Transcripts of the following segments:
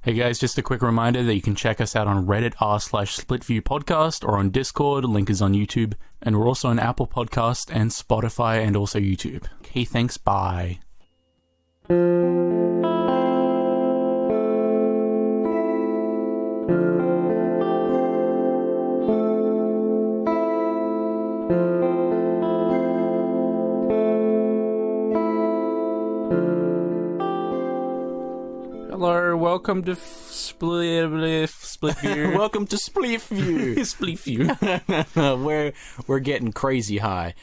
Hey guys, just a quick reminder that you can check us out on Reddit r/SplitViewPodcast or on Discord, link is on YouTube, and we're also on Apple Podcast and Spotify and also YouTube. Okay, thanks, bye. Hello, welcome to Split View. Welcome to Split View. Split View. We're getting crazy high.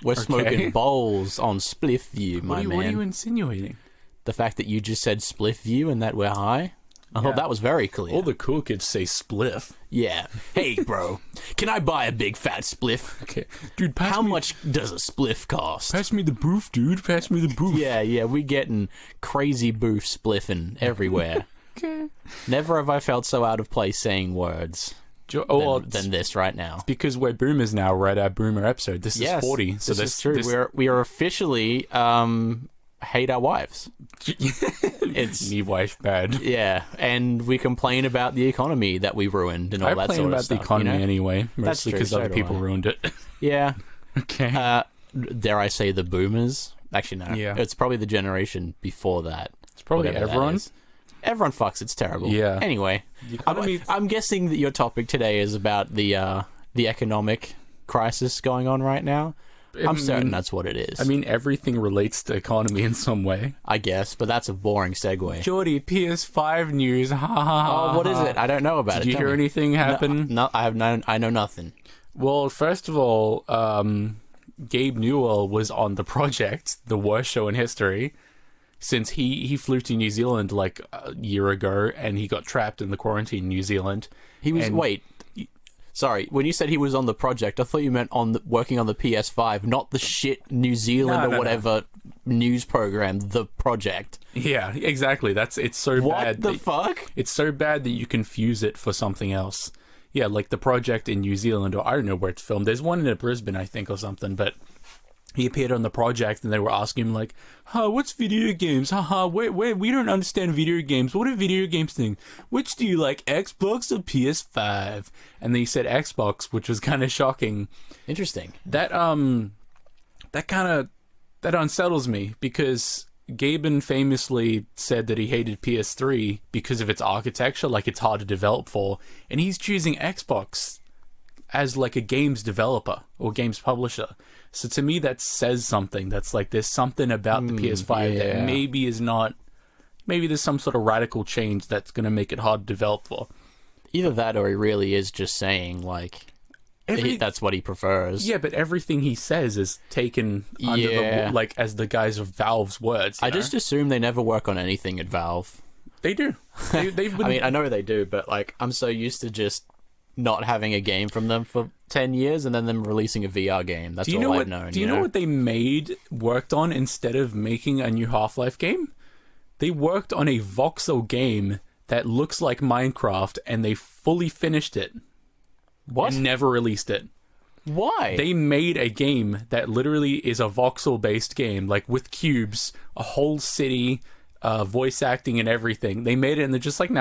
We're smoking bowls on Split View, my man. What are you insinuating? The fact that you just said Split View and that we're high? I thought that was very clear. All the cool kids say spliff. Yeah. Hey, bro, can I buy a big fat spliff? Okay. Dude, How much does a spliff cost? Pass me the boof, dude. Pass me the boof. Yeah, we getting crazy boof spliffing everywhere. Okay. Never have I felt so out of place saying words than this right now. Because we're boomers now. We're at our boomer episode. This is 40. So this is true. We are officially hate our wives. It's me wife bad. Yeah, and we complain about the economy that we ruined and all that sort of stuff. I complain about the economy anyway, mostly because other people ruined it. Yeah. Okay. Dare I say the boomers? Actually, no. Yeah. It's probably the generation before that. It's probably everyone. Everyone fucks. It's terrible. Yeah. Anyway, I'm guessing that your topic today is about the economic crisis going on right now. I'm certain that's what it is. I mean, everything relates to economy in some way. I guess, but that's a boring segue. Jordy, PS5 news. Ha ha ha. Oh, what is it? I don't know about it. Did you hear anything happen? No, I know nothing. Well, first of all, Gabe Newell was on the project, the worst show in history, since he flew to New Zealand like a year ago, and he got trapped in the quarantine in New Zealand. Sorry, when you said he was on the project, I thought you meant working on the PS5, not the shit New Zealand whatever news program, The Project. Yeah, exactly. It's so bad. What the fuck? It's so bad that you confuse it for something else. Yeah, like The Project in New Zealand, or I don't know where it's filmed. There's one in Brisbane, I think, or something, but he appeared on The Project, and they were asking him, like, what's video games? We don't understand video games. What are video games thing? Which do you like, Xbox or PS5? And then he said Xbox, which was kind of shocking. Interesting. That unsettles me, because Gaben famously said that he hated PS3 because of its architecture, like it's hard to develop for, and he's choosing Xbox as like a games developer or games publisher. So to me, that says something. That's like there's something about the PS5 that maybe is not. Maybe there's some sort of radical change that's going to make it hard to develop for. Either that, or he really is just saying like that's what he prefers. Yeah, but everything he says is taken under the like as the guise of Valve's words. I just assume they never work on anything at Valve. They do. They've been. I mean, I know they do, but like I'm so used to just not having a game from them for 10 years and then them releasing a VR game. That's all I've known. Do you know what they worked on instead of making a new Half-Life game? They worked on a voxel game that looks like Minecraft, and they fully finished it. What? And never released it. Why? They made a game that literally is a voxel-based game, like with cubes, a whole city, voice acting and everything. They made it, and they're just like, we're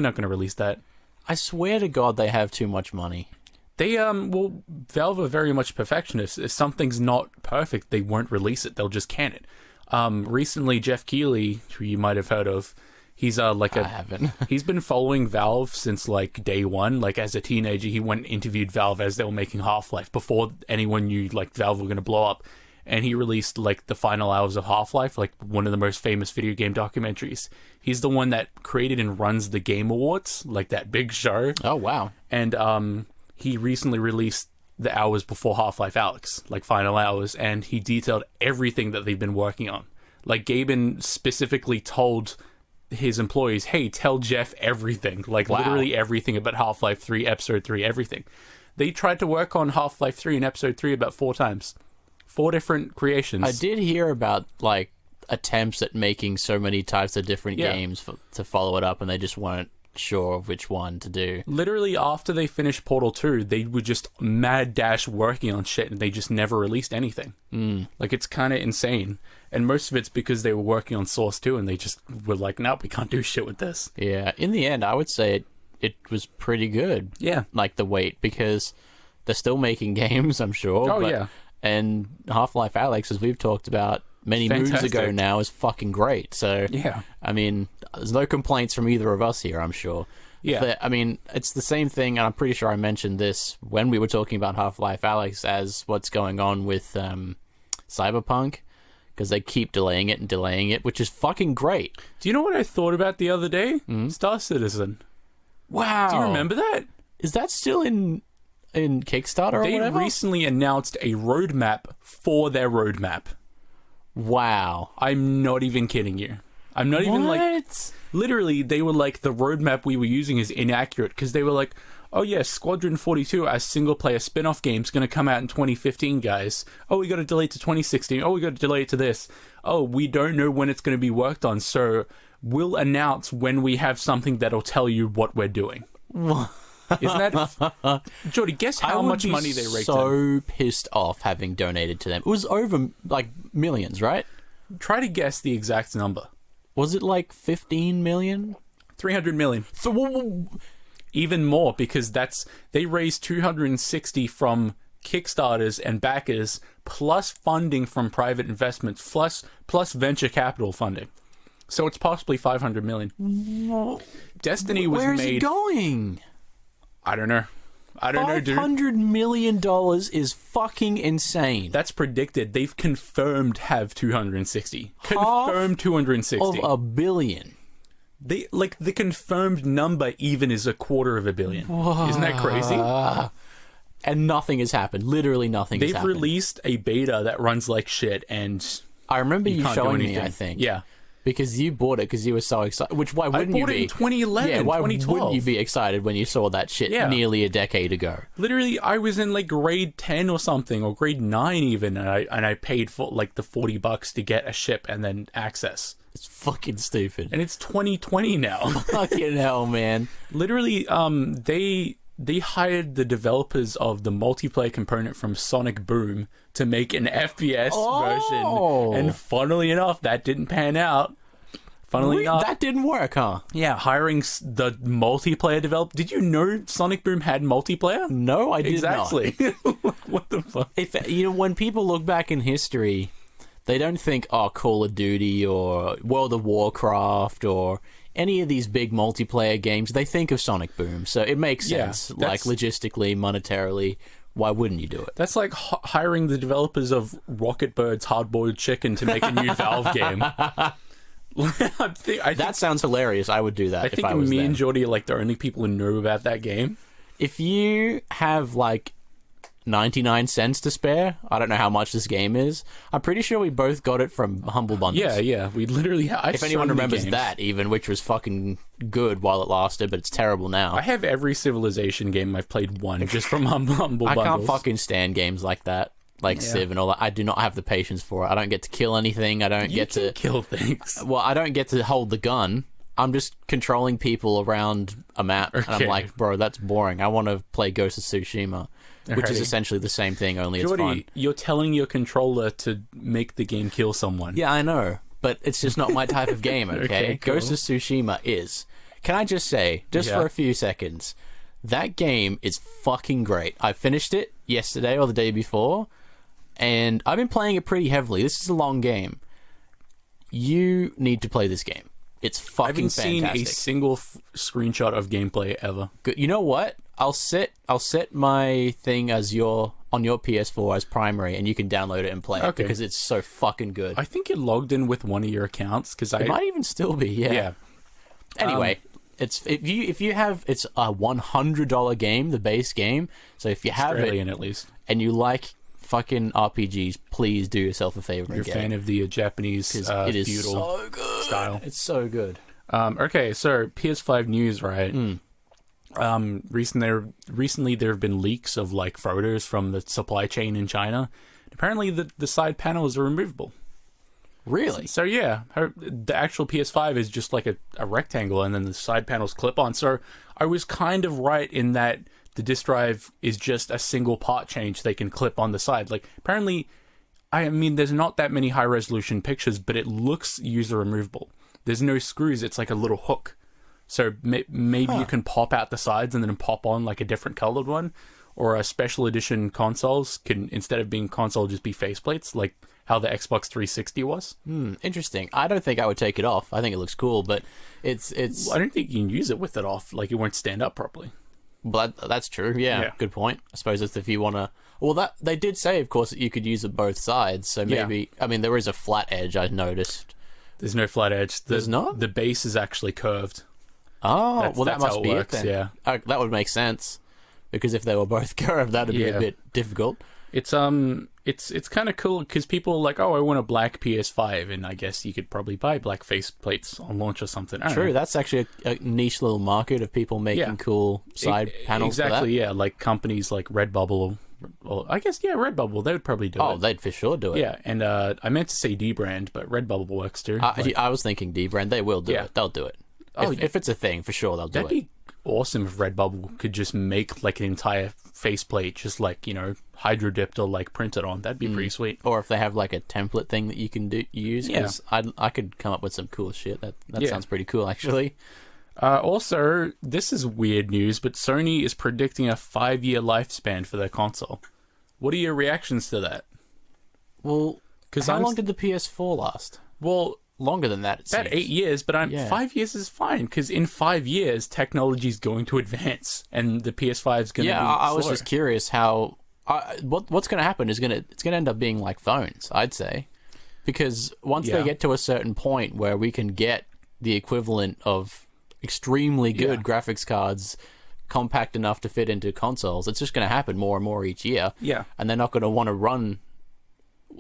not going to release that. I swear to God, they have too much money. They, Valve are very much perfectionists. If something's not perfect, they won't release it. They'll just can it. Recently, Jeff Keighley, who you might have heard of, he's I haven't. He's been following Valve since like day one. Like as a teenager, he went and interviewed Valve as they were making Half-Life before anyone knew like Valve were going to blow up. And he released like the final hours of Half-Life, like one of the most famous video game documentaries. He's the one that created and runs the Game Awards, like that big show. Oh wow! And he recently released the hours before Half-Life Alyx, like final hours, and he detailed everything that they've been working on. Like Gaben specifically told his employees, "Hey, tell Jeff everything, like literally everything about Half-Life 3, Episode 3, everything." They tried to work on Half-Life 3 and Episode 3 about 4 times. 4 different creations. I did hear about like attempts at making so many types of different games to follow it up, and they just weren't sure of which one to do. Literally, after they finished Portal 2, they were just mad dash working on shit, and they just never released anything. Like, it's kind of insane. And most of it's because they were working on Source 2, and they just were like, nope, we can't do shit with this. Yeah, in the end, I would say it was pretty good. Yeah. Like, the wait, because they're still making games, I'm sure. Oh, yeah. And Half-Life Alyx, as we've talked about many moons ago now, is fucking great. So, yeah. I mean, there's no complaints from either of us here, I'm sure. Yeah. I mean, it's the same thing, and I'm pretty sure I mentioned this when we were talking about Half-Life Alyx as what's going on with Cyberpunk, because they keep delaying it, which is fucking great. Do you know what I thought about the other day? Star Citizen. Wow. Do you remember that? Is that still in Kickstarter or whatever? They recently announced a roadmap for their roadmap. Wow. I'm not even kidding you. I'm not even like... Literally, they were like, the roadmap we were using is inaccurate, because they were like, oh yeah, Squadron 42, our single-player spin-off game's going to come out in 2015, guys. Oh, we got to delay it to 2016. Oh, we got to delay it to this. Oh, we don't know when it's going to be worked on, so we'll announce when we have something that'll tell you what we're doing. Isn't that... Jordy, guess how much money they raked in. So pissed off having donated to them. It was over, like, millions, right? Try to guess the exact number. Was it like 15 million? 300 million. Even more, because they raised 260 from Kickstarters and backers, plus funding from private investments, plus venture capital funding. So it's possibly 500 million. Destiny was made... Where is it going? I don't know. I don't know, dude. $500 million is fucking insane. That's predicted. They've confirmed have 260. Confirmed 260. Of $1 billion. They like the confirmed number even is $250 million. Isn't that crazy? And nothing has happened. Literally nothing has happened. They've released a beta that runs like shit, and I remember you showing me, I think. Yeah. Because you bought it because you were so excited. Which, why wouldn't you be? I bought it in 2011, yeah, why 2012. wouldn't you be excited when you saw that shit nearly a decade ago? Literally, I was in like grade 10 or something, or grade 9 even, and I paid for like the $40 to get a ship and then access. It's fucking stupid. And it's 2020 now. Fucking hell, man. Literally, they hired the developers of the multiplayer component from Sonic Boom to make an FPS version. And funnily enough, that didn't pan out. Funnily enough, that didn't work, huh? Yeah, hiring the multiplayer developer. Did you know Sonic Boom had multiplayer? No, I did not. Exactly. What the fuck? If when people look back in history, they don't think, oh, Call of Duty or World of Warcraft or any of these big multiplayer games. They think of Sonic Boom, so it makes sense. Like logistically, monetarily, why wouldn't you do it? That's like hiring the developers of Rocket Bird's Hard Boiled Chicken to make a new Valve game. I think that sounds hilarious. I would do that. I think me and Jordy are like the only people who know about that game. If you have like 99 cents to spare, I don't know how much this game is. I'm pretty sure we both got it from Humble Bundles. Yeah. We literally have. If anyone remembers that, even, which was fucking good while it lasted, but it's terrible now. I have every Civilization game I've played just from Humble Bundles. I can't fucking stand games like that. Like Civ and all that. I do not have the patience for it. I don't get to kill anything. I don't get to kill things. Well, I don't get to hold the gun. I'm just controlling people around a map. Okay. And I'm like, bro, that's boring. I want to play Ghost of Tsushima, which is essentially the same thing, only Jordy, it's fun. You're telling your controller to make the game kill someone. Yeah, I know. But it's just not my type of game, okay? Okay, cool. Ghost of Tsushima is. Can I just say, for a few seconds, that game is fucking great. I finished it yesterday or the day before, and I've been playing it pretty heavily. This is a long game. You need to play this game. It's fucking fantastic. I haven't seen a single screenshot of gameplay ever. Good. You know what? I'll set my thing as on your PS4 as primary, and you can download it and play it because it's so fucking good. I think you're logged in with one of your accounts because it might even still be. Yeah. Anyway, it's a $100 game, the base game. So if you have Australian at least, and you like fucking RPGs, please do yourself a favor. You're a fan of the Japanese it is feudal so good. Style. It's so good. Okay, so PS5 news, right? Recently there have been leaks of like photos from the supply chain in China. Apparently the side panels are removable. Really? So yeah, the actual PS5 is just like a rectangle, and then the side panels clip on. So I was kind of right in that the disk drive is just a single part change they can clip on the side. Like, apparently, I mean, there's not that many high resolution pictures, but it looks user removable. There's no screws. It's like a little hook. So maybe you can pop out the sides and then pop on like a different colored one, or a special edition consoles can, instead of being console, just be faceplates, like how the Xbox 360 was. Interesting. I don't think I would take it off. I think it looks cool, but it's. Well, I don't think you can use it with it off. Like, it won't stand up properly. But that's true. Yeah, good point. I suppose it's if you want to. Well, that they did say, of course, that you could use it both sides. So maybe I mean, there is a flat edge. I noticed. There's no flat edge. There's not. The base is actually curved. Oh, well, that must be works, it then. Yeah, that would make sense, because if they were both curved, that'd be a bit difficult. It's kind of cool because people are like, oh, I want a black PS5, and I guess you could probably buy black faceplates on launch or something. True, that's actually a niche little market of people making cool side panels. Exactly, for that. yeah, like companies like Redbubble, or I guess Redbubble, they would probably do it. Oh, they'd for sure do it. Yeah, and I meant to say D-Brand, but Redbubble works too. I was thinking D-Brand, they will do it. They'll do it. If it's a thing, for sure they'll do it. That'd be awesome if Redbubble could just make like an entire faceplate, just like, hydro dipped or like printed on. That'd be pretty sweet. Or if they have like a template thing that you can use. Because I could come up with some cool shit. That sounds pretty cool, actually. Also, this is weird news, but Sony is predicting a 5-year lifespan for their console. What are your reactions to that? Well, how long did the PS4 last? Well, longer than that, it about seems. 8 years, but 5 years is fine, because in 5 years, technology is going to advance, and the PS5 is going to be I was just curious how... what's going to happen is it's going to end up being like phones, I'd say. Because once they get to a certain point where we can get the equivalent of extremely good graphics cards compact enough to fit into consoles, it's just going to happen more and more each year. Yeah. And they're not going to want to run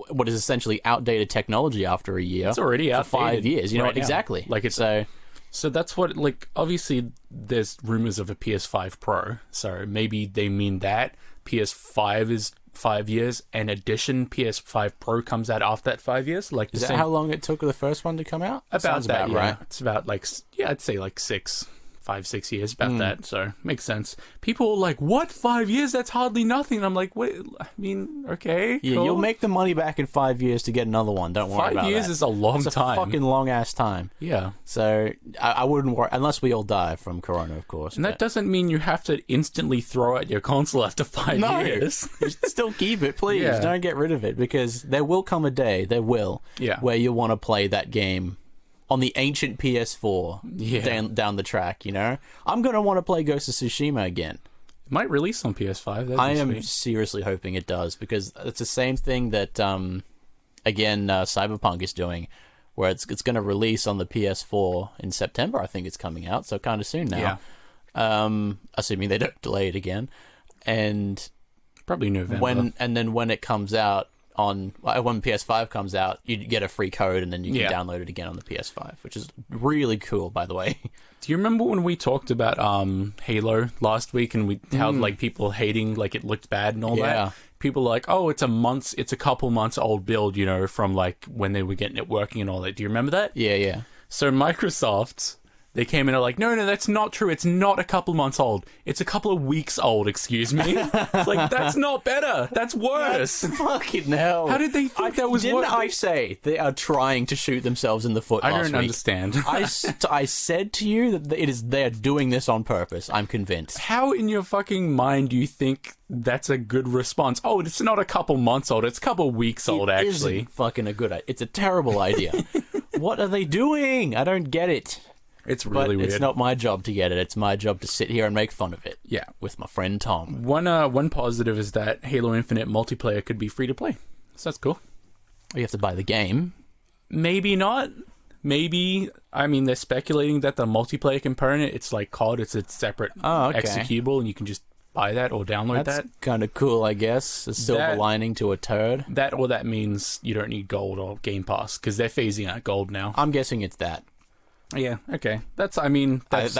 what is essentially outdated technology after a year. It's already outdated. 5 years, right exactly. Now. Like, so that's what, like, obviously there's rumors of a PS5 Pro, so maybe they mean that PS5 is 5 years, and edition PS5 Pro comes out after that 5 years. Like, is that how long it took the first one to come out? About that, right? Yeah. It's about like, I'd say like 5-6 years, about that. So makes sense. People are like, what, 5 years? That's hardly nothing. And I'm like, what? I mean, okay, yeah, cool. You'll make the money back in 5 years to get another one. Don't worry about that. 5 years is a long time. It's a fucking long ass time. Yeah. So I wouldn't worry, unless we all die from Corona, of course. And that doesn't mean you have to instantly throw out your console after 5 years. Still keep it, please. Yeah. Don't get rid of it, because there will come a day, where you want to play that game on the ancient PS4 down the track, I'm going to want to play Ghost of Tsushima again. It might release on PS5. I am seriously hoping it does, because it's the same thing that, Cyberpunk is doing, where it's going to release on the PS4 in September. I think it's coming out, so kind of soon now. Yeah. Assuming they don't delay it again. And probably November. When it comes out, when PS5 comes out, you get a free code, and then you can download it again on the PS5, which is really cool, by the way. Do you remember when we talked about Halo last week, and how like people hating like it looked bad and all that? People are like, oh, it's a couple months old build, from like when they were getting it working and all that. Do you remember that? Yeah. So Microsoft, they came in and are like, no, that's not true. It's not a couple months old. It's a couple of weeks old, excuse me. It's like, that's not better. That's worse. Fucking hell. How did they think that was worse? Didn't I say they are trying to shoot themselves in the foot last week? I don't understand. I said to you that they are doing this on purpose. I'm convinced. How in your fucking mind do you think that's a good response? Oh, it's not a couple months old. It's a couple weeks old, actually. Isn't fucking a good idea. It's a terrible idea. What are they doing? I don't get it. It's really weird. It's not my job to get it. It's my job to sit here and make fun of it. Yeah. With my friend Tom. One positive is that Halo Infinite multiplayer could be free to play. So that's cool. You have to buy the game. Maybe not. Maybe. I mean, they're speculating that the multiplayer component, it's like COD, it's a separate executable, and you can just buy that or download that. That's kind of cool, I guess. A silver lining to a turd. That means you don't need gold or Game Pass, because they're phasing out gold now. I'm guessing it's that. Yeah, okay. That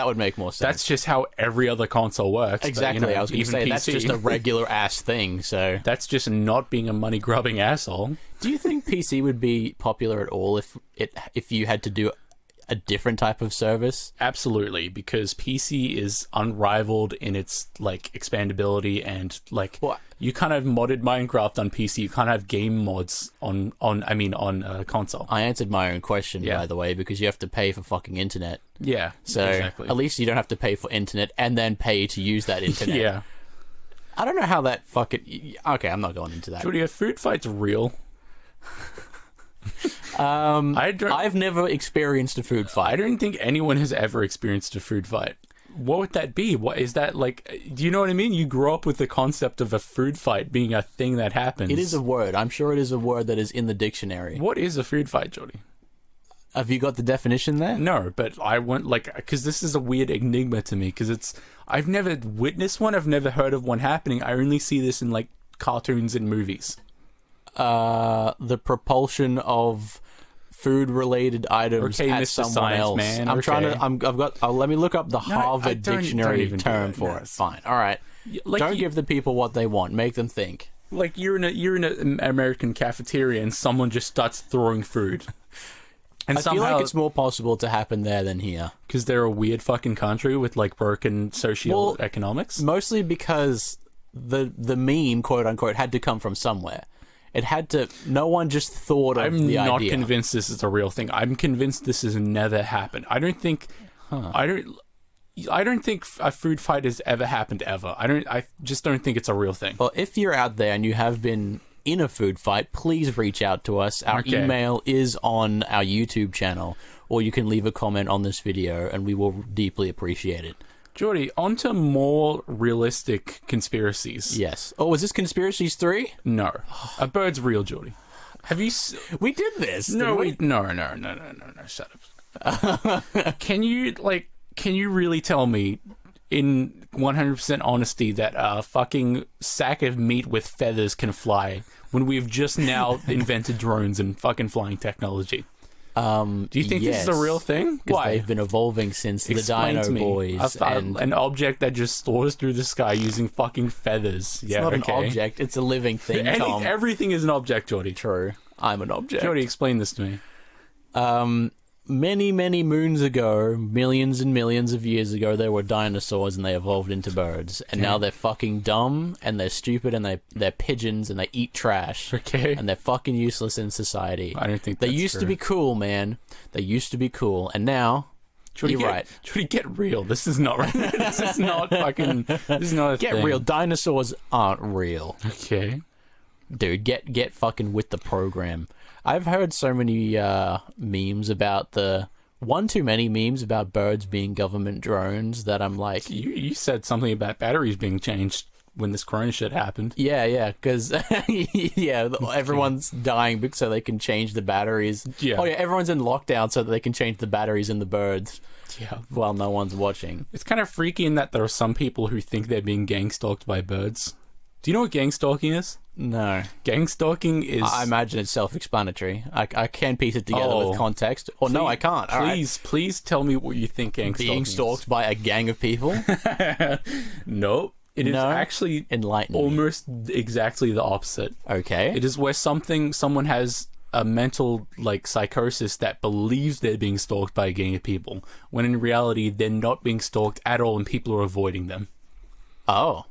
would make more sense. That's just how every other console works. Exactly. But, I was going to say, that's just a regular ass thing, so... That's just not being a money-grubbing asshole. Do you think PC would be popular at all if you had to do a different type of service? Absolutely, because PC is unrivaled in its like expandability and like you kind of modded Minecraft on PC. You can't have game mods on console. I answered my own question by the way, because you have to pay for fucking internet. Yeah, so exactly. At least you don't have to pay for internet and then pay to use that internet. Yeah, I don't know how that fucking. Okay, I'm not going into that. Jordy, are food fights real? I've never experienced a food fight. I don't think anyone has ever experienced a food fight. What would that be? What is that like? Do you know what I mean? You grow up with the concept of a food fight being a thing that happens. It is a word. I'm sure it is a word that is in the dictionary. What is a food fight, Jordy? Have you got the definition there? No, but I want because this is a weird enigma to me because I've never witnessed one. I've never heard of one happening. I only see this in like cartoons and movies. The propulsion of food-related items at Mr. someone Science else. Man. Let me look up the Harvard dictionary term for it. Fine. All right. Don't give the people what they want. Make them think. Like you're in an American cafeteria and someone just starts throwing food. And I feel like it's more possible to happen there than here. Because they're a weird fucking country with like broken socioeconomics? Mostly because the meme, quote unquote, had to come from somewhere. It had to. No one just thought of the idea. I'm not convinced this is a real thing. I'm convinced this has never happened. I don't think. I don't think a food fight has ever happened ever. I just don't think it's a real thing. Well, if you're out there and you have been in a food fight, please reach out to us. Our email is on our YouTube channel, or you can leave a comment on this video, and we will deeply appreciate it. Jordy, on to more realistic conspiracies. Yes. Oh, was this Conspiracies 3? No. A bird's real, Jordy. Have you... We did this, No, didn't we? No, shut up. Can you really tell me, in 100% honesty, that a fucking sack of meat with feathers can fly when we've just now invented drones and fucking flying technology? Do you think this is a real thing? Why? They've been evolving since Explain the Dino Boys. An object that just soars through the sky using fucking feathers. It's not an object, it's a living thing, Tom. Everything is an object, Jordy. True. I'm an object. Jordy, explain this to me. Many, many moons ago, millions and millions of years ago, there were dinosaurs and they evolved into birds. And now they're fucking dumb and they're stupid and they're pigeons and they eat trash. Okay. And they're fucking useless in society. I don't think that's They used to be cool, man. They used to be cool. And now... You're right. Jordy, get real. This is not right. This is not fucking... This is not a thing. Get real. Dinosaurs aren't real. Okay. Dude, get fucking with the program. I've heard so many memes about one too many memes about birds being government drones that I'm like... You said something about batteries being changed when this corona shit happened. Yeah, because everyone's dying so they can change the batteries. Yeah. Oh yeah, everyone's in lockdown so that they can change the batteries in the birds. Yeah. While no one's watching. It's kind of freaky in that there are some people who think they're being gang-stalked by birds. Do you know what gang-stalking is? No. Gang-stalking is... I imagine it's self-explanatory. I can piece it together with context. Or no, I can't. Please tell me what you think gang-stalking Being stalked by a gang of people? Nope. It is actually almost exactly the opposite. Okay. It is where someone has a mental psychosis that believes they're being stalked by a gang of people, when in reality they're not being stalked at all and people are avoiding them. Oh.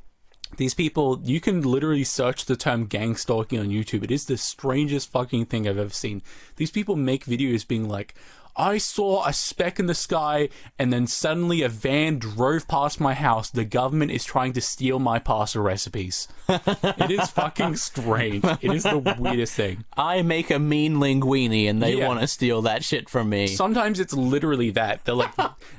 These people, you can literally search the term gang stalking on YouTube. It is the strangest fucking thing I've ever seen. These people make videos being like, I saw a speck in the sky and then suddenly a van drove past my house. The government is trying to steal my pasta recipes. It is fucking strange. It is the weirdest thing. I make a mean linguine and they want to steal that shit from me. Sometimes it's literally that. They're like,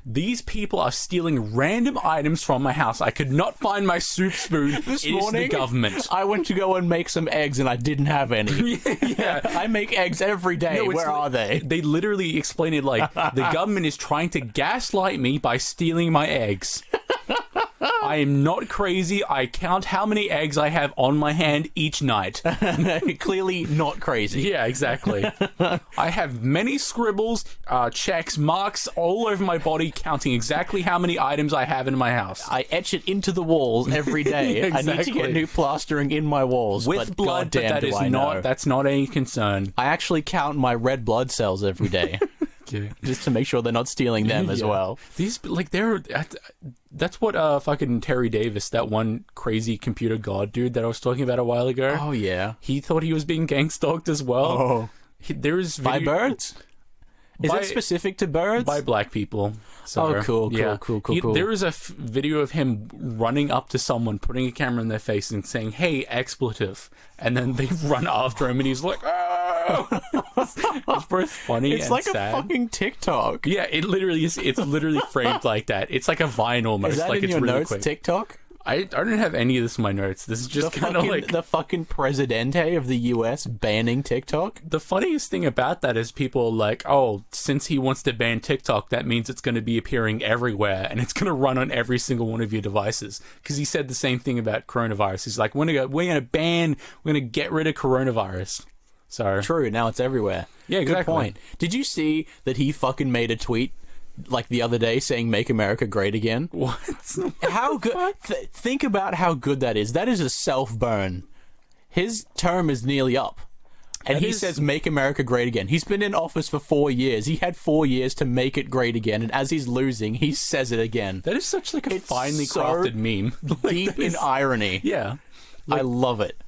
these people are stealing random items from my house. I could not find my soup spoon. This morning, the government. I went to go and make some eggs and I didn't have any. Yeah. I make eggs every day. Where are they? They literally explain it like, the government is trying to gaslight me by stealing my eggs. I am not crazy. I count how many eggs I have on my hand each night. Clearly not crazy. Yeah, exactly. I have many scribbles, checks, marks all over my body, counting exactly how many items I have in my house. I etch it into the walls every day. Exactly. I need to get new plastering in my walls. With blood, but that is not, that's not any concern. I actually count my red blood cells every day. Just to make sure they're not stealing them as well. These, like, that's what fucking Terry Davis, that one crazy computer god dude that I was talking about a while ago. Oh, yeah. He thought he was being gang-stalked as well. Oh. There's by birds? Is that specific to birds? By black people. So, cool. There is a video of him running up to someone, putting a camera in their face and saying, "Hey, expletive." And then they run after him and he's like, "Oh!" It's both funny and sad. It's like a fucking TikTok. Yeah, it literally is. It's literally framed like that. It's like a Vine almost. Is that like in it's your really notes, quick. TikTok? I don't have any of this in my notes. This is just kind of like the fucking presidente of the US banning TikTok. The funniest thing about that is people are like, oh, since he wants to ban TikTok, that means it's going to be appearing everywhere and it's going to run on every single one of your devices. Because he said the same thing about coronavirus. He's like, we're going to get rid of coronavirus. So true. Now it's everywhere. Yeah, exactly. Good point. Did you see that he fucking made a tweet like the other day saying "Make America Great Again"? What? How good? Think about how good that is. That is a self-burn. His term is nearly up, and he says "Make America Great Again." He's been in office for 4 years. He had 4 years to make it great again, and as he's losing, he says it again. That is such like a finely crafted meme. Deep in irony. Yeah, I love it.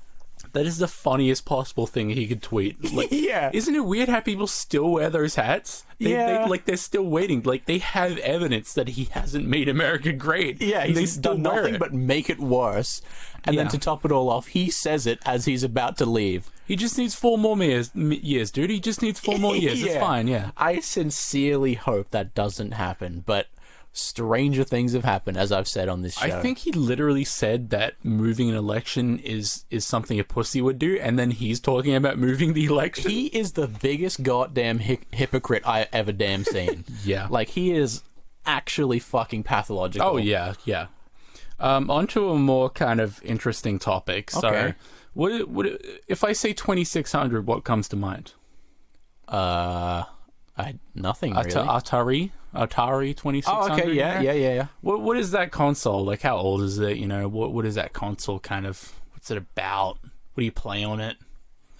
That is the funniest possible thing he could tweet. Like, yeah. Isn't it weird how people still wear those hats? They're still waiting. Like, they have evidence that he hasn't made America great. Yeah, he's done nothing but make it worse. And then to top it all off, he says it as he's about to leave. He just needs 4 more years, dude. He just needs 4 more years. It's fine, yeah. I sincerely hope that doesn't happen, but stranger things have happened, as I've said on this show. I think he literally said that moving an election is something a pussy would do, and then he's talking about moving the election. He is the biggest goddamn hypocrite I ever damn seen. Yeah. Like, he is actually fucking pathological. Oh, yeah. Onto a more kind of interesting topic. So, what if I say 2600, what comes to mind? Nothing really. Atari 2600. Oh, okay, yeah. What is that console? Like, how old is it? You know, what is that console kind of? What's it about? What do you play on it?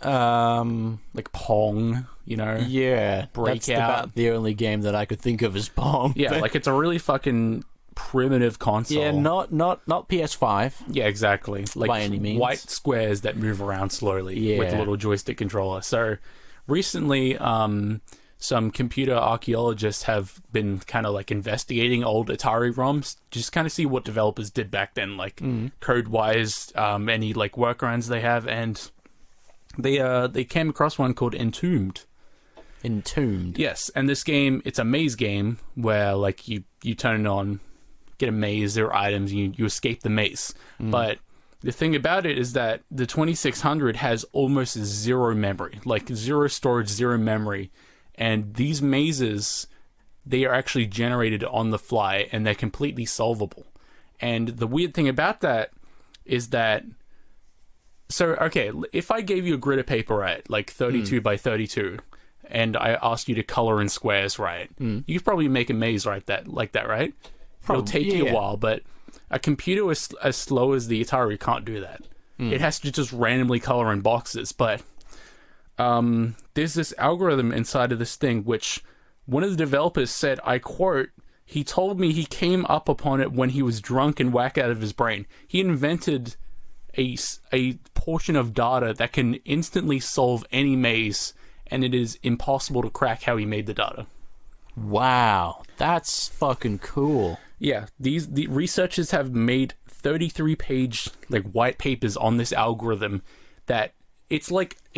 Like Pong, you know? Yeah, Breakout. That's about the only game that I could think of as Pong. Yeah, like it's a really fucking primitive console. Yeah, not PS5. Yeah, exactly. Like by any means. White squares that move around slowly with a little joystick controller. So recently, some computer archaeologists have been kind of like investigating old Atari ROMs, just kind of see what developers did back then, like code-wise, any like workarounds they have, and they came across one called Entombed. Entombed. Yes, and this game, it's a maze game where like you turn it on, get a maze, there are items, and you escape the maze. But the thing about it is that the 2600 has almost zero memory, like zero storage, zero memory. And these mazes, they are actually generated on the fly, and they're completely solvable. And the weird thing about that is that... So, okay, if I gave you a grid of paper, right, like 32 by 32, and I asked you to color in squares, right, you could probably make a maze like that, right? It'll take you a while, but a computer as slow as the Atari can't do that. It has to just randomly color in boxes, but... there's this algorithm inside of this thing, which one of the developers said, I quote, he told me he came up upon it when he was drunk and whacked out of his brain. He invented a portion of data that can instantly solve any maze, and it is impossible to crack how he made the data. Wow, that's fucking cool. Yeah, the researchers have made 33-page like white papers on this algorithm that it's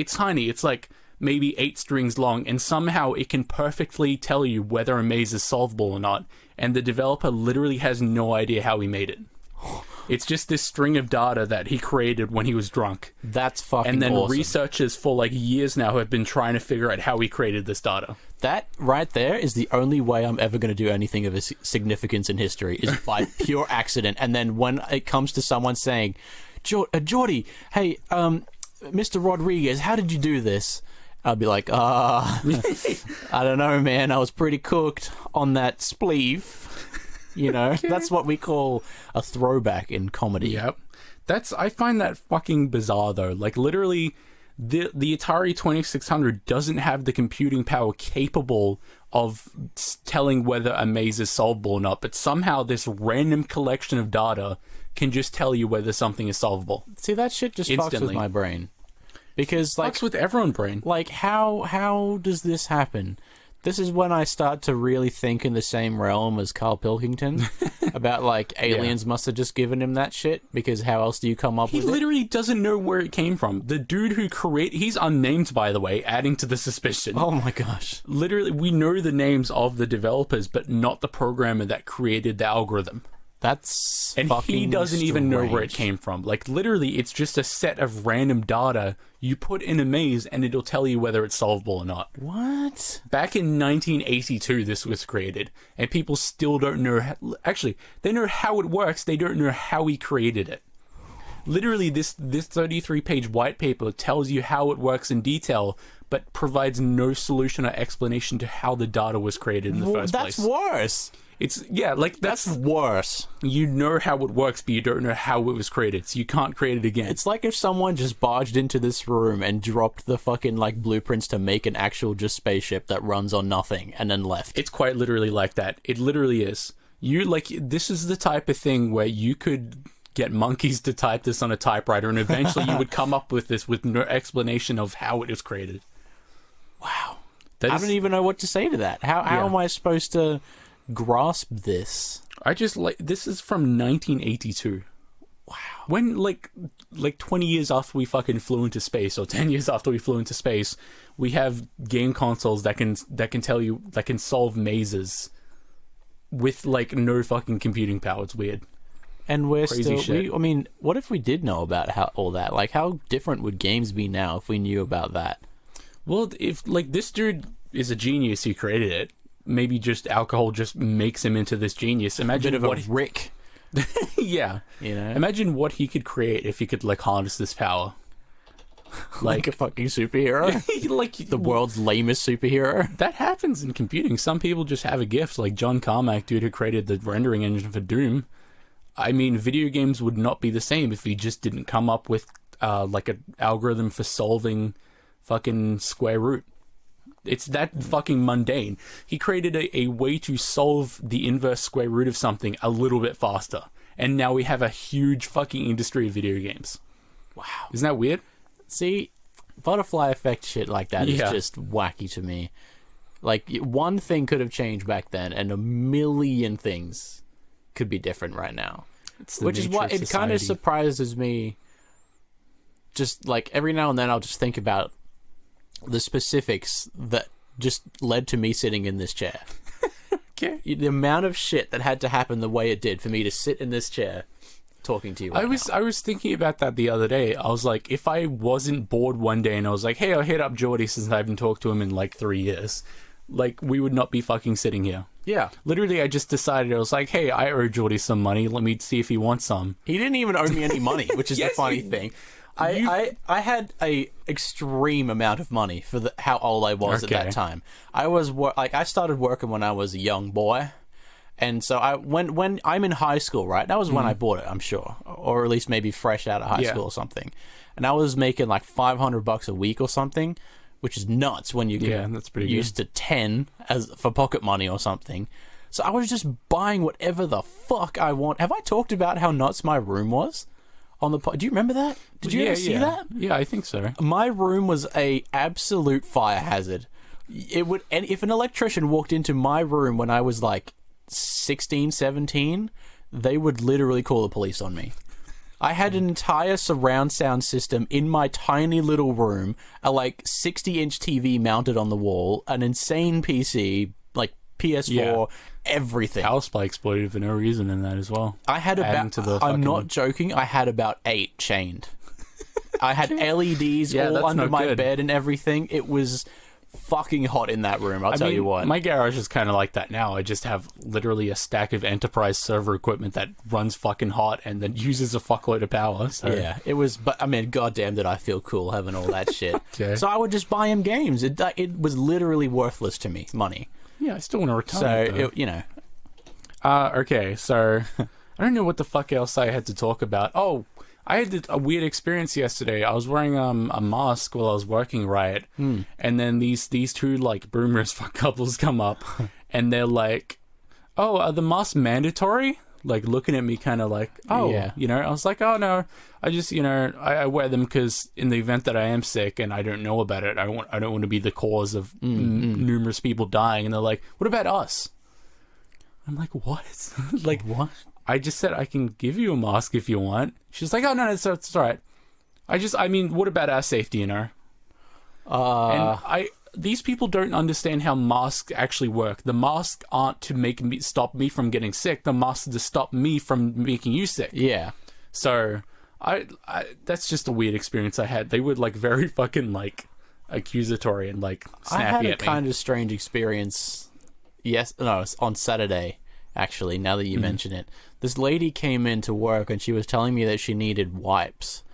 tiny. It's like maybe 8 strings long, and somehow it can perfectly tell you whether a maze is solvable or not. And the developer literally has no idea how he made it. It's just this string of data that he created when he was drunk. That's fucking awesome. And then researchers for like years now have been trying to figure out how he created this data. That right there is the only way I'm ever going to do anything of a significance in history, is by pure accident. And then when it comes to someone saying, Jordy, hey, Mr. Rodriguez, how did you do this? I'll be like, I don't know, man. I was pretty cooked on that spleef. You know, that's what we call a throwback in comedy. Yep. I find that fucking bizarre, though. Like, literally, the Atari 2600 doesn't have the computing power capable of telling whether a maze is solvable or not, but somehow this random collection of data can just tell you whether something is solvable. See, that shit just fucks with my brain. Because, like... fucks with everyone's brain. Like, how does this happen? This is when I start to really think in the same realm as Carl Pilkington about, like, aliens must have just given him that shit, because how else do you come up with it? He literally doesn't know where it came from. The dude who he's unnamed, by the way, adding to the suspicion. Oh my gosh. Literally, we know the names of the developers, but not the programmer that created the algorithm. That's and he doesn't even know where it came from. Like, literally, it's just a set of random data you put in a maze and it'll tell you whether it's solvable or not. What? Back in 1982, this was created, and people still don't know actually, they know how it works, they don't know how he created it. Literally, this 33-page white paper tells you how it works in detail, but provides no solution or explanation to how the data was created in the first place. That's worse. That's worse. You know how it works, but you don't know how it was created, so you can't create it again. It's like if someone just barged into this room and dropped the fucking, like, blueprints to make an actual just spaceship that runs on nothing and then left. It's quite literally like that. It literally is. This is the type of thing where you could get monkeys to type this on a typewriter, and eventually you would come up with this with no explanation of how it was created. Wow. I don't even know what to say to that. How am I supposed to grasp this? This is from 1982. Wow. When like 20 years after we fucking flew into space, or 10 years after we flew into space, we have game consoles that can tell you, that can solve mazes with like no fucking computing power. It's weird. And we're I mean, what if we did know about all that? Like, how different would games be now if we knew about that? Well, if like this dude is a genius who created it, maybe just alcohol just makes him into this genius. Imagine a bit of a Rick. Yeah. You know? Imagine what he could create if he could like harness this power. Like a fucking superhero? Like the world's lamest superhero? That happens in computing. Some people just have a gift, like John Carmack, dude who created the rendering engine for Doom. I mean, video games would not be the same if he just didn't come up with like an algorithm for solving fucking square root. It's that fucking mundane. He created a way to solve the inverse square root of something a little bit faster. And now we have a huge fucking industry of video games. Wow. Isn't that weird? See, butterfly effect shit like that is just wacky to me. Like, one thing could have changed back then, and a million things could be different right now. Which is why it kind of surprises me. Just, like, every now and then I'll just think about the specifics that just led to me sitting in this chair. Okay. The amount of shit that had to happen the way it did for me to sit in this chair talking to you right now. I was thinking about that the other day. I was like, if I wasn't bored one day and I was like, hey, I'll hit up Jordy since I haven't talked to him in like 3 years, like, we would not be fucking sitting here. Yeah. Literally, I just decided, I was like, hey, I owe Jordy some money. Let me see if he wants some. He didn't even owe me any money, which is the funny thing. I had a extreme amount of money for how old I was at that time. I started working when I was a young boy, and so when I'm in high school, right? That was when I bought it, I'm sure, or at least maybe fresh out of high school or something. And I was making like $500 a week or something, which is nuts when you get that's pretty used to 10 for pocket money or something. So I was just buying whatever the fuck I want. Have I talked about how nuts my room was? Do you remember that? Did you ever see that? Yeah, I think so. My room was a absolute fire hazard. And if an electrician walked into my room when I was like 16, 17, they would literally call the police on me. I had an entire surround sound system in my tiny little room, a like 60-inch TV mounted on the wall, an insane PC, like PS4, everything. Power supply exploded for no reason in that as well. I had I'm not joking, I had about 8 chained. I had LEDs all under my bed and everything. It was fucking hot in that room, I'll tell you what. My garage is kind of like that now. I just have literally a stack of enterprise server equipment that runs fucking hot and then uses a fuckload of power. So. Yeah, it was, but I mean, goddamn did I feel cool having all that shit. Okay. So I would just buy him games. It was literally worthless to me, money. Yeah, I still want to return it. So, you know. Okay, so I don't know what the fuck else I had to talk about. Oh, I had a weird experience yesterday. I was wearing a mask while I was working, right? And then these two like boomers fuck couples come up, and they're like, "Oh, are the masks mandatory?" Like looking at me, kind of like, "Oh, yeah." You know. I was like, "Oh no, I just I wear them because in the event that I am sick and I don't know about it, I don't want to be the cause of numerous people dying." And they're like, "What about us?" I'm like, "What? Like what?" I just said I can give you a mask if you want. She's like, "Oh no, it's all right." I mean, what about our safety, And these people don't understand how masks actually work. The masks aren't to stop me from getting sick. The masks are to stop me from making you sick. Yeah. So I that's just a weird experience I had. They were like very fucking like accusatory and like snappy at me. I had a kind of strange experience. On Saturday. Actually, now that you mention it, this lady came in to work and she was telling me that she needed wipes.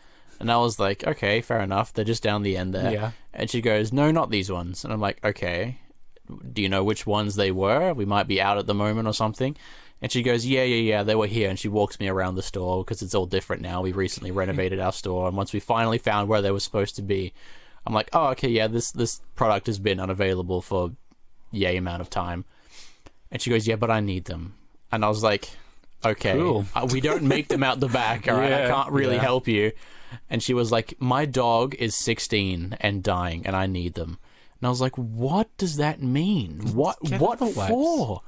And I was like, okay, fair enough. They're just down the end there. Yeah. And she goes, no, not these ones. And I'm like, okay, do you know which ones they were? We might be out at the moment or something. And she goes, yeah, they were here. And she walks me around the store because it's all different now. We recently renovated our store. And once we finally found where they were supposed to be, I'm like, oh, okay, yeah, this product has been unavailable for yay amount of time. And she goes, yeah, but I need them. And I was like, okay, cool. We don't make them out the back, all right? I can't really help you. And she was like, my dog is 16 and dying, and I need them. And I was like, what does that mean? What for?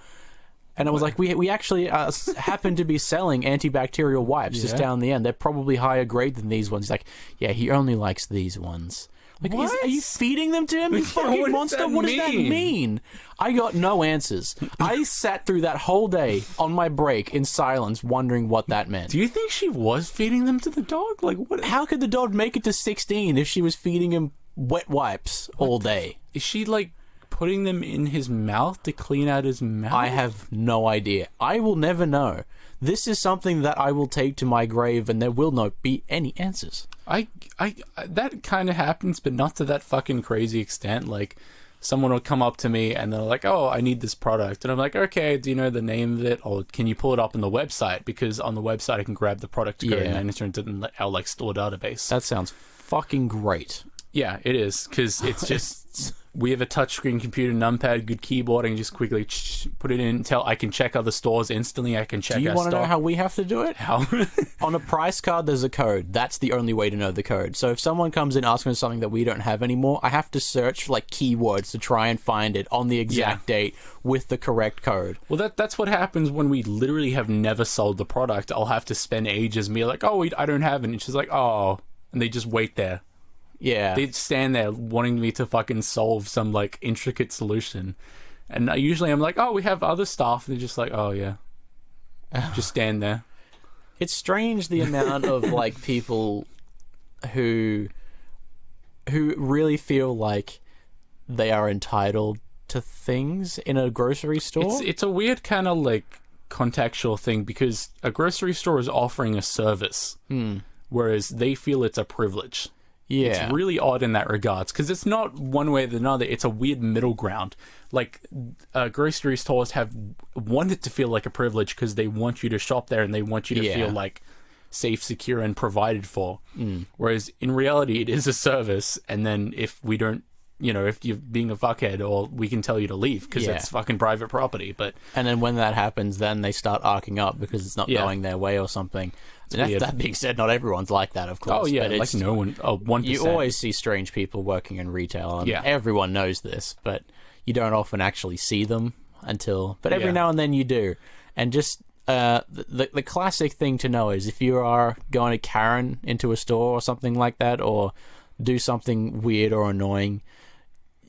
And I was like, we actually happen to be selling antibacterial wipes just down the end. They're probably higher grade than these ones. He's like, yeah, he only likes these ones. Like, are you feeding them to him, you fucking monster? What does that mean? I got no answers. I sat through that whole day on my break in silence, wondering what that meant. Do you think she was feeding them to the dog? Like, what? How could the dog make it to 16 if she was feeding him wet wipes all day? Is she, like, putting them in his mouth to clean out his mouth? I have no idea. I will never know. This is something that I will take to my grave, and there will not be any answers. That kind of happens, but not to that fucking crazy extent. Like, someone will come up to me and they're like, "Oh, I need this product," and I'm like, "Okay, do you know the name of it, or can you pull it up on the website? Because on the website I can grab the product code and enter it in our like store database." That sounds fucking great. Yeah, it is, because it's just we have a touchscreen computer, numpad, good keyboard, and just quickly put it in. I can check other stores instantly. I can check. Do you want to know how we have to do it? How? On a price card, there's a code. That's the only way to know the code. So if someone comes in asking for something that we don't have anymore, I have to search for like keywords to try and find it on the exact date with the correct code. Well, that's what happens when we literally have never sold the product. I'll have to spend ages and be like, "Oh, I don't have it," and she's like, "Oh," and they just wait there. Yeah. They'd stand there wanting me to fucking solve some, like, intricate solution. And usually I'm like, "Oh, we have other stuff." And they're just like, "Oh, yeah." Just stand there. It's strange the amount of, like, people who really feel like they are entitled to things in a grocery store. It's a weird kind of, like, contextual thing, because a grocery store is offering a service, whereas they feel it's a privilege. Yeah. It's really odd in that regards, because it's not one way or another. It's a weird middle ground. Like, grocery stores have wanted to feel like a privilege because they want you to shop there and they want you to feel like safe, secure, and provided for. Whereas in reality, it is a service. And then if we don't, if you're being a fuckhead, or we can tell you to leave because it's fucking private property. And then when that happens, then they start arcing up because it's not going their way or something. That being said, not everyone's like that, of course. Oh, yeah, but like no one. 1%. You always see strange people working in retail, and everyone knows this, but you don't often actually see them but every now and then you do. And just the classic thing to know is if you are going to Karen into a store or something like that, or do something weird or annoying,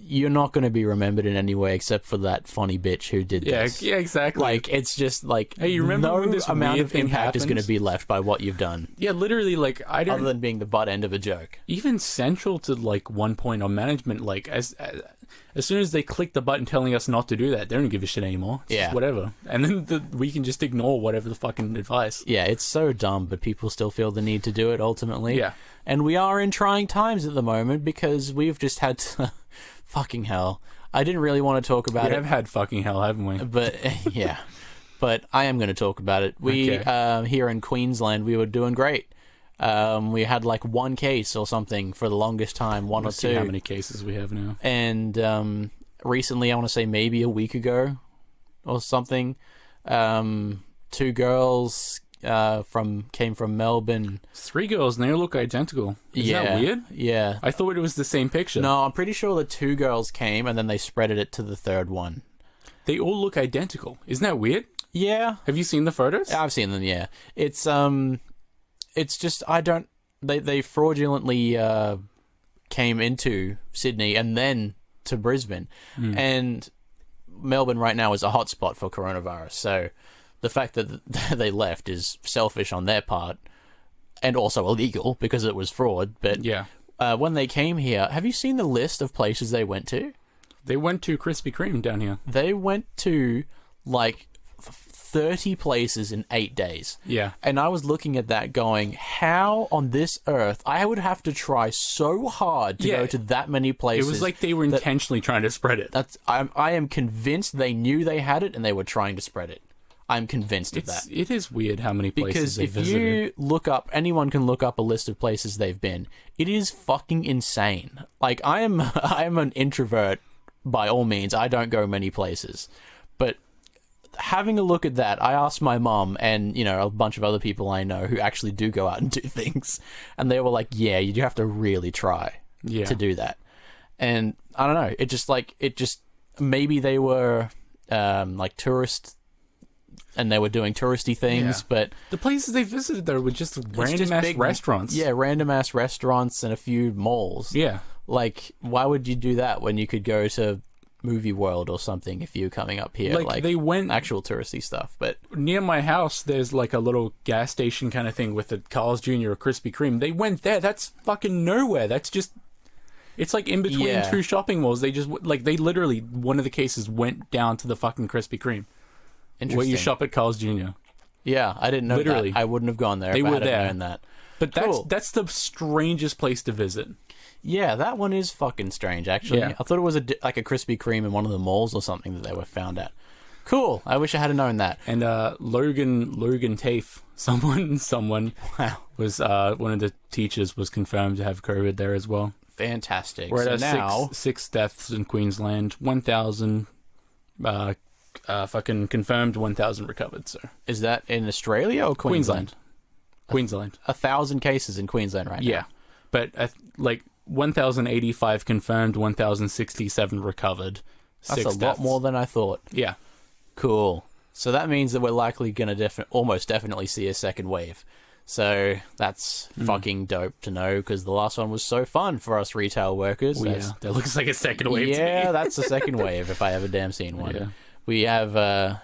you're not going to be remembered in any way except for that funny bitch who did this. Yeah, exactly. Like, it's just like, hey, you remember no when this amount of impact happened? is going to be left by what you've done. Yeah, literally, like, I don't... Other than being the butt end of a joke. Even central to, like, one point on management, like, as as soon as they click the button telling us not to do that, they don't give a shit anymore. It's just whatever. And then we can just ignore whatever the fucking advice. Yeah, it's so dumb, but people still feel the need to do it ultimately. Yeah. And we are in trying times at the moment because we've just had to... fucking hell. I didn't really want to talk about it. We have had fucking hell, haven't we? But, yeah. But I am going to talk about it. We, here in Queensland, we were doing great. We had like one case or something for the longest time, one or two. See how many cases we have now. And recently, I want to say maybe a week ago or something, 2 girls came from Melbourne. 3 girls and they all look identical. Is that weird? Yeah. I thought it was the same picture. No, I'm pretty sure the 2 girls came and then they spreaded it to the 3rd one. They all look identical. Isn't that weird? Yeah. Have you seen the photos? I've seen them, yeah. It's just, they fraudulently came into Sydney and then to Brisbane. And Melbourne right now is a hotspot for coronavirus. So the fact that they left is selfish on their part and also illegal because it was fraud. But yeah. When they came here, have you seen the list of places they went to? They went to Krispy Kreme down here. They went to like 30 places in 8 days. Yeah. And I was looking at that going, how on this earth I would have to try so hard to go to that many places. It was like they were intentionally trying to spread it. I am convinced they knew they had it and they were trying to spread it. I'm convinced of that. It is weird how many places they visited. Because if you look up, anyone can look up a list of places they've been. It is fucking insane. Like, I am an introvert by all means. I don't go many places. But having a look at that, I asked my mom and, you know, a bunch of other people I know who actually do go out and do things. And they were like, yeah, you do have to really try to do that. And I don't know. It just maybe they were like tourists and they were doing touristy things, but the places they visited there were just random ass restaurants. Yeah, random ass restaurants and a few malls. Yeah. Like, why would you do that when you could go to Movie World or something if you're coming up here? Like they went actual touristy stuff. But near my house, there's like a little gas station kind of thing with a Carl's Jr. or Krispy Kreme. They went there. That's fucking nowhere. That's just... It's like in between 2 shopping malls. They just, like, they literally, one of the cases went down to the fucking Krispy Kreme. Where you shop at Carl's Jr. Yeah, I didn't know literally. That. I wouldn't have gone there they if were I hadn't there. known that. But that's the strangest place to visit. Yeah, that one is fucking strange, actually. Yeah. I thought it was like a Krispy Kreme in one of the malls or something that they were found at. Cool. I wish I had known that. And Logan Tafe, someone was one of the teachers was confirmed to have COVID there as well. Fantastic. We're at now 6 deaths in Queensland, 1,000 fucking confirmed, 1,000 recovered. So is that in Australia or Queensland? Queensland. 1,000 cases in Queensland right now. Yeah, but like 1,085 confirmed, 1,067 recovered. That's a lot more than I thought. Yeah. Cool. So that means that we're likely going to almost definitely see a second wave. So that's fucking dope to know because the last one was so fun for us retail workers. Yeah, that looks like a second wave. Yeah, that's a second wave if I ever damn seen one. Yeah. We have,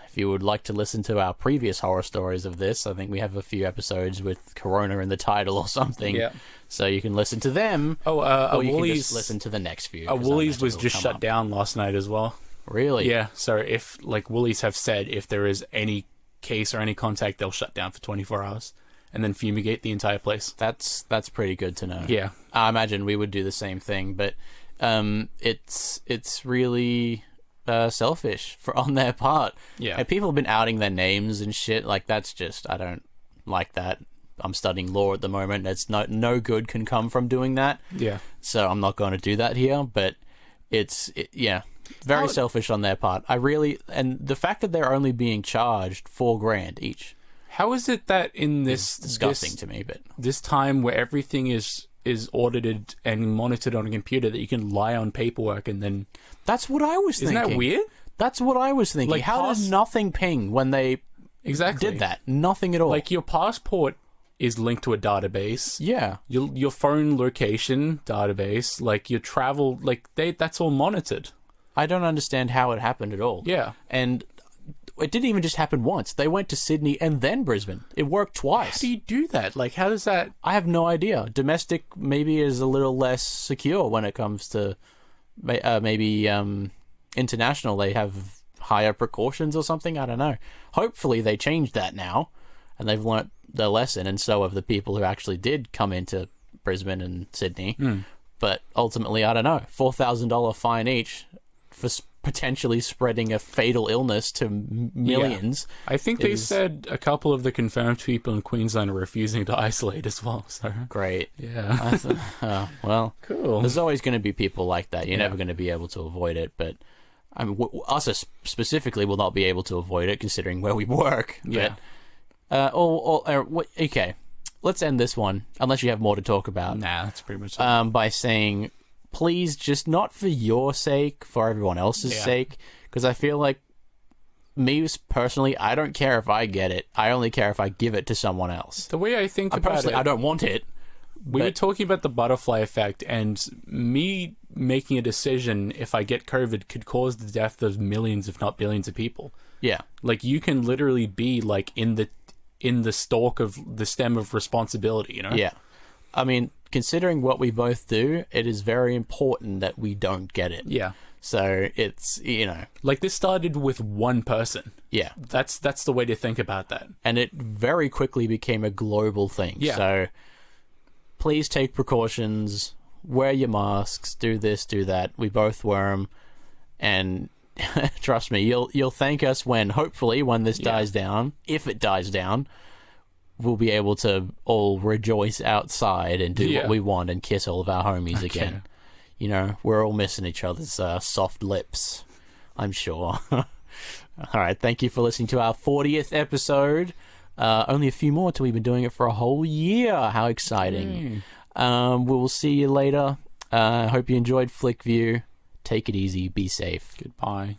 if you would like to listen to our previous horror stories of this, I think we have a few episodes with Corona in the title or something. Yeah. So you can listen to them. Or you can just listen to the next few. Woolies was just shut down last night as well. Really? Yeah. So if, like, Woolies have said, if there is any case or any contact, they'll shut down for 24 hours. And then fumigate the entire place. That's pretty good to know. Yeah, I imagine we would do the same thing, but it's really selfish on their part. Yeah, and people have been outing their names and shit. Like that's just I don't like that. I'm studying law at the moment. It's no good can come from doing that. Yeah, so I'm not going to do that here. But very selfish on their part. And the fact that they're only being charged $4,000 each. How is it that in it's disgusting to me, but this time where everything is audited and monitored on a computer that you can lie on paperwork and then... That's what I was thinking. Isn't that weird? That's what I was thinking. Like, how does nothing ping when they did that? Nothing at all. Like your passport is linked to a database. Yeah. Your phone location database, like your travel, like that's all monitored. I don't understand how it happened at all. Yeah. And... it didn't even just happen once. They went to Sydney and then Brisbane. It worked twice. How do you do that? Like, how does that... I have no idea. Domestic maybe is a little less secure when it comes to maybe international, they have higher precautions or something. I don't know. Hopefully they changed that now, and they've learnt their lesson, and so have the people who actually did come into Brisbane and Sydney. But ultimately, I don't know, $4,000 fine each for potentially spreading a fatal illness to millions. Yeah. I think they said a couple of the confirmed people in Queensland are refusing to isolate as well. So great. Yeah. Well, cool. There's always going to be people like that. You're never going to be able to avoid it. But I mean, us specifically will not be able to avoid it, considering where we work. Yeah. But, okay. Let's end this one, unless you have more to talk about. Nah, that's pretty much it. By saying, please, just not for your sake, for everyone else's sake, because I feel like, me personally, I don't care if I get it. I only care if I give it to someone else. The way I think about it... I don't want it. We were talking about the butterfly effect, and me making a decision if I get COVID could cause the death of millions, if not billions of people. Yeah. Like, you can literally be, like, in the stalk of the stem of responsibility, you know? Yeah. I mean, considering what we both do, it is very important that we don't get it. Yeah. So it's, you know... Like, this started with one person. Yeah. That's the way to think about that. And it very quickly became a global thing. Yeah. So please take precautions, wear your masks, do this, do that. We both wear them. And trust me, you'll thank us when this dies down, if it dies down, we'll be able to all rejoice outside and do what we want and kiss all of our homies again. You know, we're all missing each other's soft lips, I'm sure. All right, thank you for listening to our 40th episode. Only a few more till we've been doing it for a whole year. How exciting. We will see you later. Hope you enjoyed Flick View. Take it easy. Be safe. Goodbye.